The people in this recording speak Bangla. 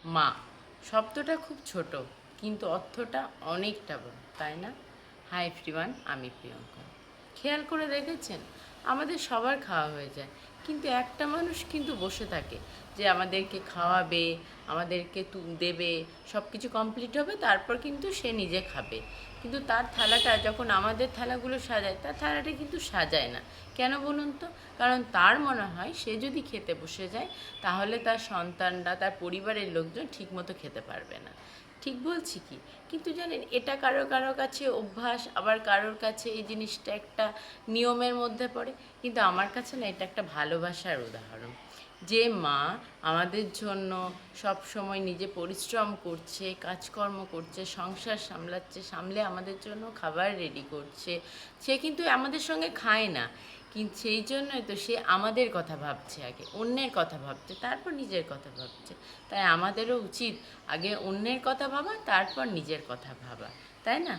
মা শব্দটা খুব ছোট, কিন্তু অর্থটা অনেকটা বড়, তাই না? হাই এভরিওয়ান, আমি প্রিয়ঙ্কা। খেয়াল করে দেখেছেন, আমাদের সবার খাওয়া হয়ে যায়, কিন্তু একটা মানুষ কিন্তু বসে থাকে যে আমাদেরকে খাওয়াবে, আমাদেরকে দেবে, সব কিছু কমপ্লিট হবে, তারপর কিন্তু সে নিজে খাবে। কিন্তু তার থালাটা যখন আমাদের থালাগুলো সাজায়, তার থালাটা কিন্তু সাজায় না। কেন বলুন তো? কারণ তার মনে হয় সে যদি খেতে বসে যায়, তাহলে তার সন্তানরা, তার পরিবারের লোকজন ঠিকমতো খেতে পারবে না। ঠিক বলছি কি? কিন্তু জানেন, এটা কারো কারো কাছে অভ্যাস, আবার কারোর কাছে এই জিনিসটা একটা নিয়মের মধ্যে পড়ে। কিন্তু আমার কাছে না, এটা একটা ভালোবাসার উদাহরণ। যে মা আমাদের জন্য সব সময় নিজে পরিশ্রম করছে, কাজকর্ম করছে, সংসার সামলাচ্ছে, সামলে আমাদের জন্য খাবার রেডি করছে, সে কিন্তু আমাদের সঙ্গে খায় না, কিন্তু সেই জন্যই তো সে আমাদের কথা ভাবছে, আগে অন্যের কথা ভাবছে, তারপর নিজের কথা ভাবছে। তাই আমাদেরও উচিত আগে অন্যের কথা ভাবা, তারপর নিজের কথা ভাবা, তাই না?